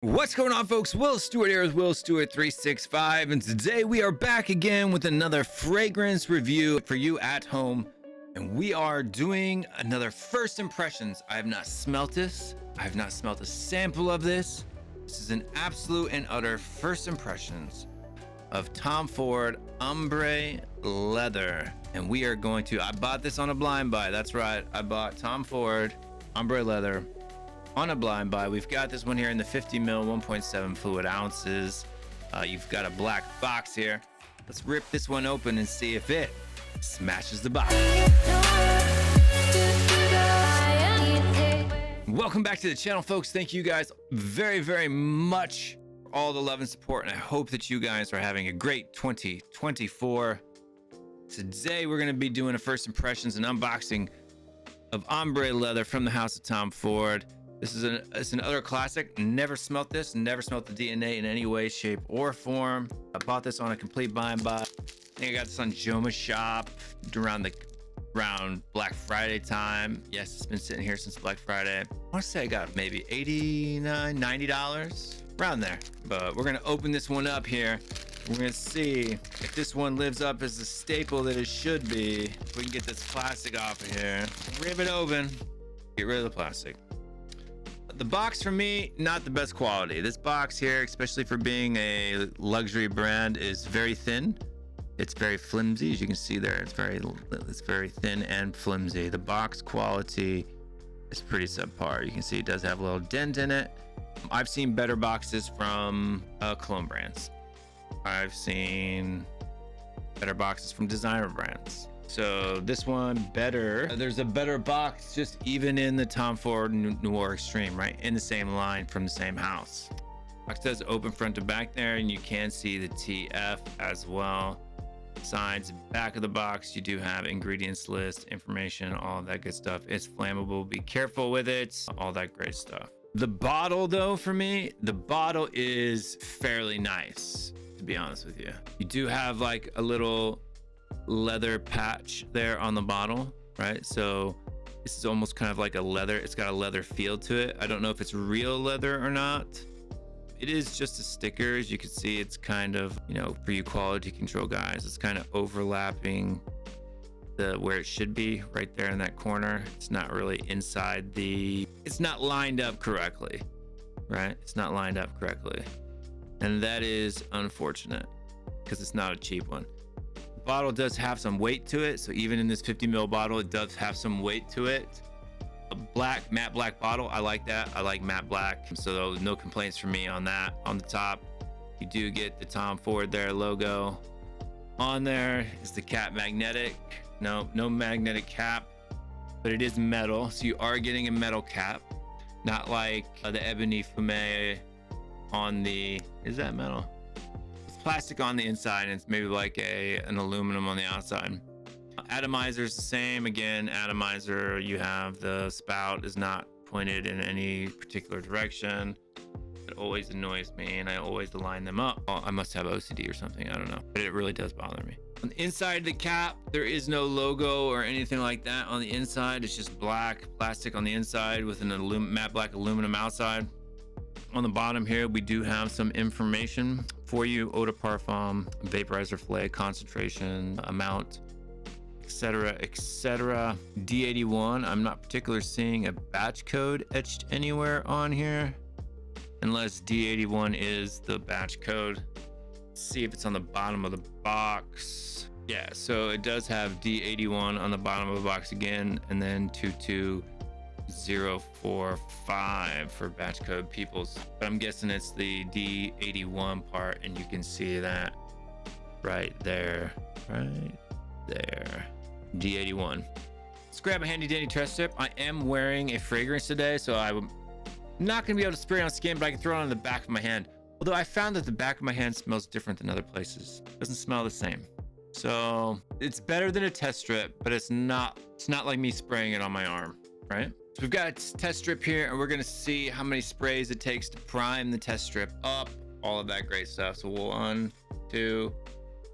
What's going on, folks? Will Stewart here with Will Stewart 365, and today we are back again with another fragrance review for you at home. And we are doing another first impressions. I have not smelt this. I have not smelt a sample of this. This is an absolute and utter first impressions of Tom Ford Ombre Leather. And we are going to, I bought this on a blind buy. That's right. I bought Tom Ford Ombre Leather on a blind buy. We've got this one here in the 50 mil, 1.7 fluid ounces. You've got a black box here. Let's rip this one open and see if it smashes the box. Welcome back to the channel, folks. Thank you guys very, very much for all the love and support, and I hope that you guys are having a great 2024. Today we're going to be doing a first impressions and unboxing of Ombre Leather from the house of Tom Ford. This is it's another classic. Never smelt this, never smelt the DNA in any way, shape, or form. I bought this on a complete blind buy. I think I got this on Joma's shop around Black Friday time. Yes, it's been sitting here since Black Friday. I want to say I got maybe $89, $90 around there. But we're gonna open this one up here. We're gonna see if this one lives up as the staple that it should be. If we can get this plastic off of here, rip it open, get rid of the plastic. The box for me, not the best quality. This box here, especially for being a luxury brand, is very thin. It's very flimsy, as you can see there. It's very thin and flimsy. The box quality is pretty subpar. You can see it does have a little dent in it. I've seen better boxes from cologne brands. I've seen better boxes from designer brands. So this one better. There's a better box just even in the Tom Ford Noir Extreme, right? In the same line from the same house. Box does open front to back there, and you can see the TF as well. Sides, back of the box, you do have ingredients list, information, all of that good stuff. It's flammable, be careful with it, all that great stuff. The bottle though, for me, the bottle is fairly nice, to be honest with you. You do have like a little leather patch there on the bottle, right? So this is almost kind of like a leather. It's got a leather feel to it. I don't know if it's real leather or not. It is just a sticker. As you can see, it's kind of, you know, for you quality control guys, it's kind of overlapping where it should be right there in that corner. It's not really inside it's not lined up correctly, right? It's not lined up correctly, and that is unfortunate because it's not a cheap one. Bottle does have some weight to it, so even in this 50 ml bottle, it does have some weight to it. A matte black bottle, I like that. I like matte black, so no complaints from me on that. On the top, you do get the Tom Ford there logo. On there is the cap magnetic. No magnetic cap, but it is metal, so you are getting a metal cap, not like the Ebony Fume on the, is that metal? Plastic on the inside, and it's maybe like an aluminum on the outside. Atomizer is the same. Again, atomizer, you have the spout is not pointed in any particular direction. It always annoys me, and I always align them up. Oh, I must have OCD or something, I don't know, but it really does bother me. On the inside of the cap, there is no logo or anything like that on the inside. It's just black plastic on the inside with an matte black aluminum outside. On the bottom here, we do have some information for you: eau de parfum, vaporizer flake, concentration, amount, etc., etc. D81. I'm not particularly seeing a batch code etched anywhere on here, unless D81 is the batch code. Let's see if it's on the bottom of the box. Yeah, so it does have D81 on the bottom of the box again, and then 22045 for batch code peoples, but I'm guessing it's the D81 part, and you can see that right there, D81. Let's grab a handy dandy test strip. I am wearing a fragrance today, so I'm not gonna be able to spray on skin, but I can throw it on the back of my hand. Although I found that the back of my hand smells different than other places. It doesn't smell the same. So it's better than a test strip, but it's not like me spraying it on my arm, right? So we've got a test strip here, and we're gonna see how many sprays it takes to prime the test strip up, all of that great stuff. So 1, 2,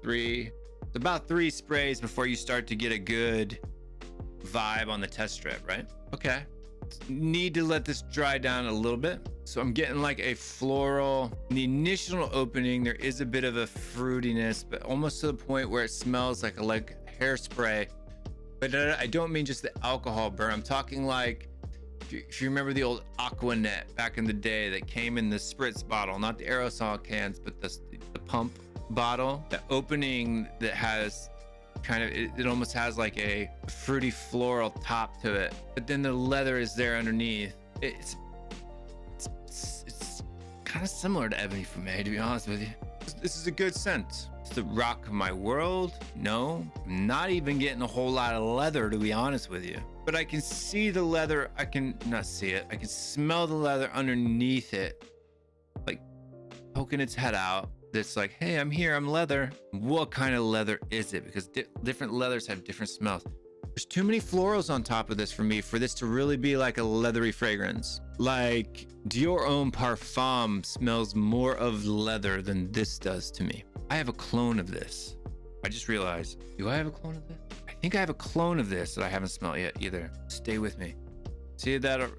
3. It's about 3 sprays before you start to get a good vibe on the test strip, right? Okay. Need to let this dry down a little bit. So I'm getting like a floral. In the initial opening, there is a bit of a fruitiness, but almost to the point where it smells like hairspray. But I don't mean just the alcohol burn. I'm talking like, if you remember the old Aquanet back in the day that came in the spritz bottle, not the aerosol cans, but the pump bottle. The opening that has kind of, it almost has like a fruity floral top to it, but then the leather is there underneath. It's kind of similar to Ebony Fume, to be honest with you. This is a good scent. It's the rock of my world. No, I'm not even getting a whole lot of leather, to be honest with you. But I can see the leather. I can not see it. I can smell the leather underneath it, like poking its head out. That's like, hey, I'm here. I'm leather. What kind of leather is it? Because different leathers have different smells. There's too many florals on top of this for me for this to really be like a leathery fragrance. Like Dior Homme Parfum smells more of leather than this does to me. I have a clone of this. I just realized, do I have a clone of this? I think I have a clone of this that I haven't smelled yet either. Stay with me. See that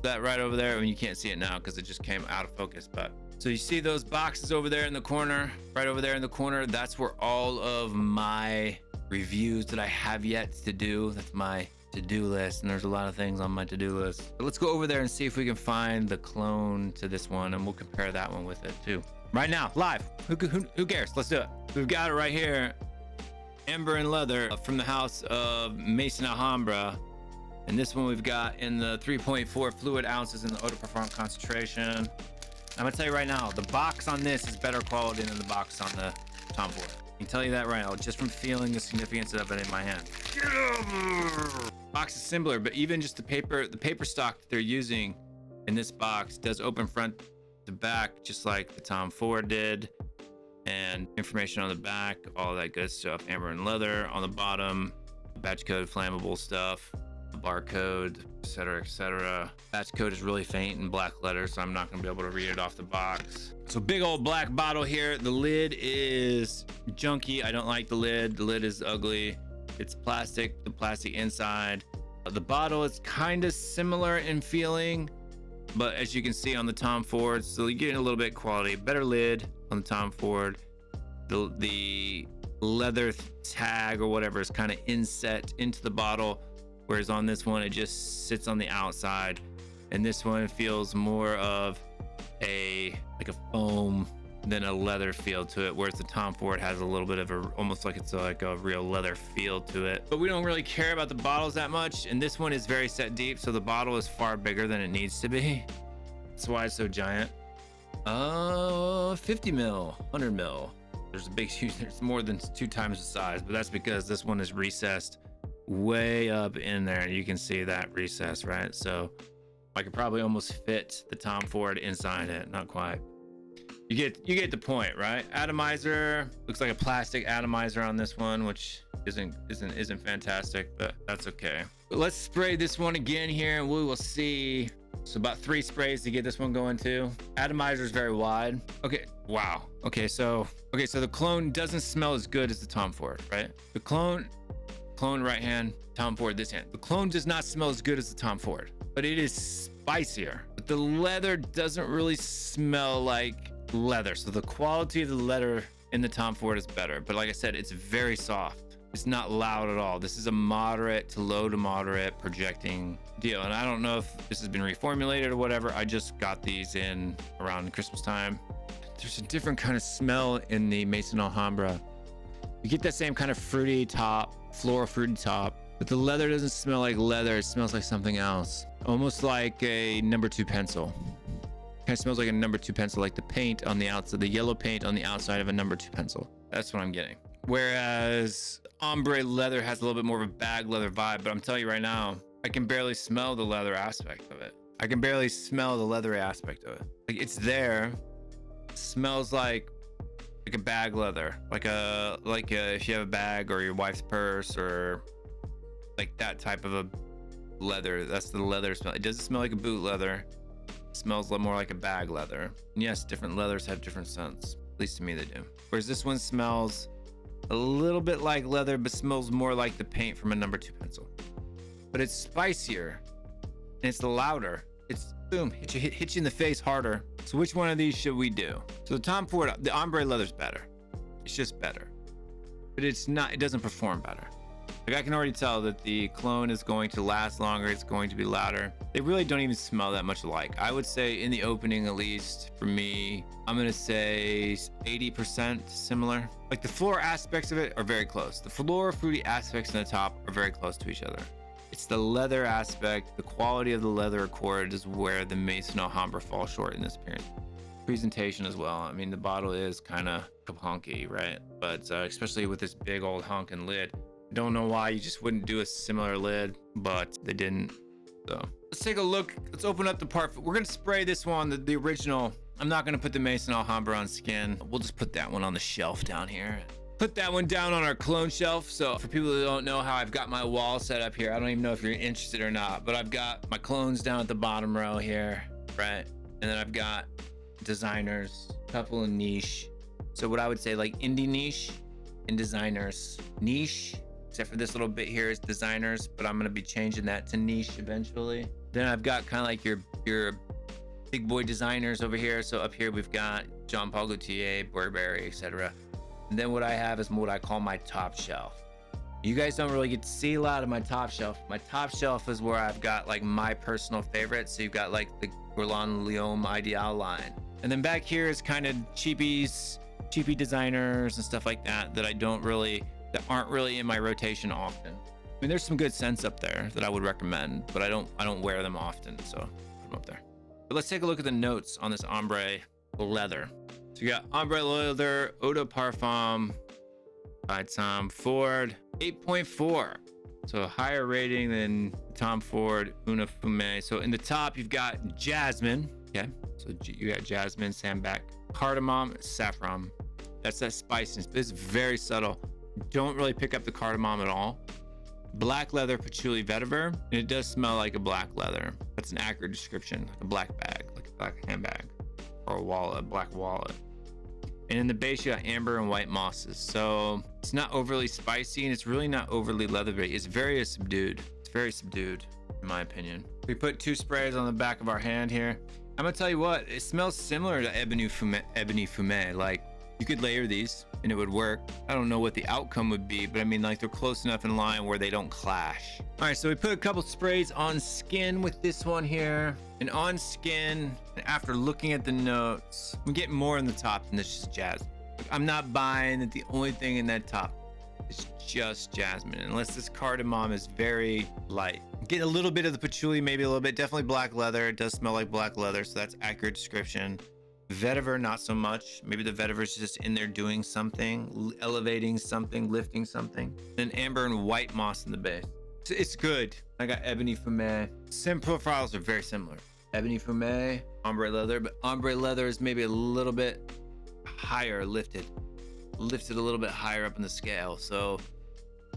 right over there? I mean, you can't see it now because it just came out of focus, but so you see those boxes over there in the corner, right over there in the corner? That's where all of my reviews that I have yet to do. That's my to-do list, and there's a lot of things on my to-do list. But let's go over there and see if we can find the clone to this one, and we'll compare that one with it too. Right now, live. Who cares? Let's do it. We've got it right here. Amber and Leather from the house of Mason Alhambra. And this one we've got in the 3.4 fluid ounces in the Eau de Parfum concentration. I'm gonna tell you right now, the box on this is better quality than the box on the Tom Ford. I can tell you that right now, just from feeling the significance of it in my hand. Get over! Box is similar, but even just the paper stock that they're using in this box does open front to back, just like the Tom Ford did. And information on the back, all that good stuff. Amber and Leather on the bottom, batch code flammable stuff, barcode, etc., etc. Batch code is really faint in black letters, so I'm not gonna be able to read it off the box. So big old black bottle here. The lid is junky. I don't like the lid. The lid is ugly. It's plastic, the plastic inside. The bottle is kind of similar in feeling, but as you can see on the Tom Ford, so you're getting a little bit quality. Better lid on the Tom Ford. The leather tag or whatever is kind of inset into the bottle, whereas on this one it just sits on the outside, and this one feels more of like a foam than a leather feel to it, whereas the Tom Ford has a little bit of almost like it's like a real leather feel to it. But we don't really care about the bottles that much, and this one is very set deep, so the bottle is far bigger than it needs to be. That's why it's so giant. 50 mil, 100 mil. There's a big huge, there's more than 2 times the size, but that's because this one is recessed way up in there. You can see that recess, right? So I could probably almost fit the Tom Ford inside it. Not quite. You get the point, right? Atomizer looks like a plastic atomizer on this one, which isn't fantastic, but that's okay. But let's spray this one again here, and we will see. So about 3 sprays to get this one going too. Atomizer is very wide. Okay, wow. Okay, so the clone doesn't smell as good as the Tom Ford, right? The clone right hand, Tom Ford this hand. The clone does not smell as good as the Tom Ford, but it is spicier. But the leather doesn't really smell like leather, so the quality of the leather in the Tom Ford is better. But like I said, it's very soft. It's not loud at all. This is a moderate to low to moderate projecting deal, and I don't know if this has been reformulated or whatever. I just got these in around Christmas time. There's a different kind of smell in the Mason Alhambra. You get that same kind of fruity top, floral fruity top, but the leather doesn't smell like leather. It smells like something else, almost like a number 2 pencil. Kind of smells like a number 2 pencil, like the paint on the outside, the yellow paint on the outside of a number 2 pencil. That's what I'm getting. Whereas Ombre Leather has a little bit more of a bag leather vibe, but I'm telling you right now, I can barely smell the leather aspect of it. I can barely smell the leathery aspect of it. Like, it's there. It smells like a bag leather, like if you have a bag or your wife's purse or like that type of a leather. That's the leather smell. It doesn't smell like a boot leather. It smells a lot more like a bag leather. And yes, different leathers have different scents. At least to me they do. Whereas this one smells a little bit like leather, but smells more like the paint from a number 2 pencil. But it's spicier and it's louder. boom, hit you in the face harder. So which one of these should we do? So the Tom Ford, the ombre leather's better. It's just better, but it doesn't perform better. Like I can already tell that the cologne is going to last longer. It's going to be louder. They really don't even smell that much alike. I would say in the opening, at least for me, I'm going to say 80% similar. Like the floral aspects of it are very close. The floral fruity aspects on the top are very close to each other. It's the leather aspect, the quality of the leather accord is where the Mason Alhambra falls short in this appearance. Presentation as well. I mean, the bottle is kind of honky, right? But especially with this big old honking lid. I don't know why you just wouldn't do a similar lid, but they didn't. So let's take a look. Let's open up the part. We're going to spray this one, the original. I'm not going to put the Mason Alhambra on skin. We'll just put that one on the shelf down here. Put that one down on our cologne shelf. So for people who don't know how I've got my wall set up here, I don't even know if you're interested or not, but I've got my colognes down at the bottom row here, right? And then I've got designers, couple of niche. So what I would say like indie niche and designers. Niche, except for this little bit here is designers, but I'm gonna be changing that to niche eventually. Then I've got kind of like your big boy designers over here. So up here we've got Jean Paul Gaultier, Burberry, etc. And then what I have is what I call my top shelf. You guys don't really get to see a lot of my top shelf. My top shelf is where I've got like my personal favorites. So you've got like the Guerlain L'Homme Ideal line. And then back here is kind of cheapy designers and stuff like that that aren't really in my rotation often. I mean, there's some good scents up there that I would recommend, but I don't wear them often, so put them up there. But let's take a look at the notes on this ombre leather. So you got ombre leather, eau de parfum by Tom Ford, 8.4. So a higher rating than Tom Ford Ebony Fume. So in the top, you've got jasmine. Okay, so you got jasmine, sambac, cardamom, saffron. That's that spiciness, but it's very subtle. Don't really pick up the cardamom at all. Black leather, patchouli, vetiver, and it does smell like a black leather. That's an accurate description, like a black bag, like a black handbag, or a wallet, a black wallet. And in the base, you got amber and white mosses. So it's not overly spicy, and it's really not overly leathery. It's very subdued. It's very subdued, in my opinion. We put 2 sprays on the back of our hand here. I'm gonna tell you what, it smells similar to Ebony Fume. Like, you could layer these and it would work. I don't know what the outcome would be, but I mean, like, they're close enough in line where they don't clash. All right, so we put a couple sprays on skin with this one here. And on skin, after looking at the notes, we get more in the top than this just jasmine. I'm not buying that the only thing in that top is just jasmine, unless this cardamom is very light. Get a little bit of the patchouli, maybe a little bit, definitely black leather. It does smell like black leather, so that's accurate description. Vetiver, not so much. Maybe the vetiver is just in there doing something, elevating something, lifting something. And amber and white moss in the base. It's good. I got Ebony Fume. Scent profiles are very similar. Ebony Fume, ombre leather, but ombre leather is maybe a little bit higher, lifted a little bit higher up in the scale. So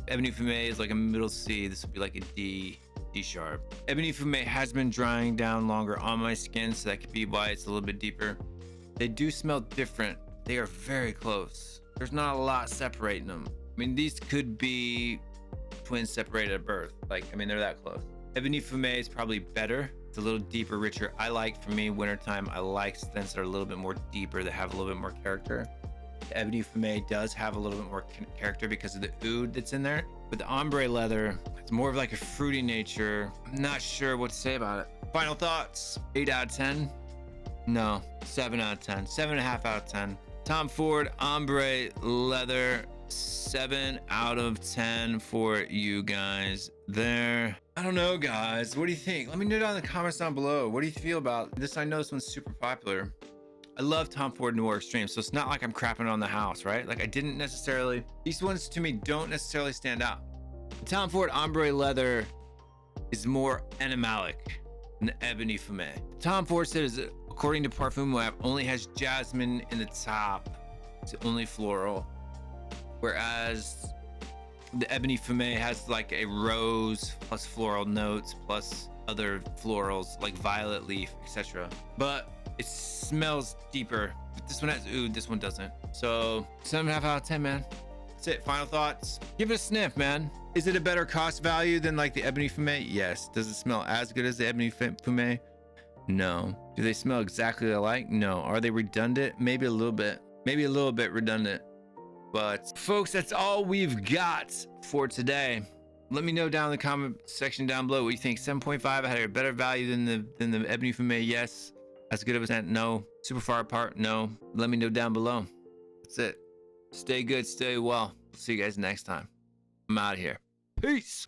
Ebony Fume is like a middle C. This would be like a D sharp. Ebony Fume has been drying down longer on my skin, so that could be why it's a little bit deeper. They do smell different. They are very close. There's not a lot separating them. I mean, these could be twins separated at birth. Like, I mean, they're that close. Ebony Fume is probably better. It's a little deeper, richer. I like, for me, wintertime, I like scents that are a little bit more deeper, that have a little bit more character. The Ebony Fume does have a little bit more character because of the oud that's in there. But the ombre leather, it's more of like a fruity nature. I'm not sure what to say about it. Final thoughts, 8 out of 10. No, 7 out of 10, 7.5 out of 10. Tom Ford Ombre Leather, 7 out of 10 for you guys there. I don't know, guys. What do you think? Let me know down in the comments down below. What do you feel about this? I know this one's super popular. I love Tom Ford Noir Extreme, so it's not like I'm crapping on the house, right? Like, I didn't necessarily, these ones to me don't necessarily stand out. The Tom Ford Ombre Leather is more animalic than the Ebony Fume. Tom Ford says, according to Parfum Lab, only has jasmine in the top. It's only floral. Whereas the Ebony Fume has like a rose plus floral notes plus other florals like violet leaf, etc. But it smells deeper. This one has oud, this one doesn't. So 7.5 out of 10, man. That's it. Final thoughts. Give it a sniff, man. Is it a better cost value than like the Ebony Fume? Yes. Does it smell as good as the Ebony Fume? No. Do they smell exactly alike? No. Are they redundant? Maybe a little bit. Maybe a little bit redundant. But folks, that's all we've got for today. Let me know down in the comment section down below what you think. 7.5, I had a better value than the Ebony Fume. Yes. As good of a scent? No. Super far apart? No. Let me know down below. That's it. Stay good, stay well. See you guys next time. I'm out of here. Peace.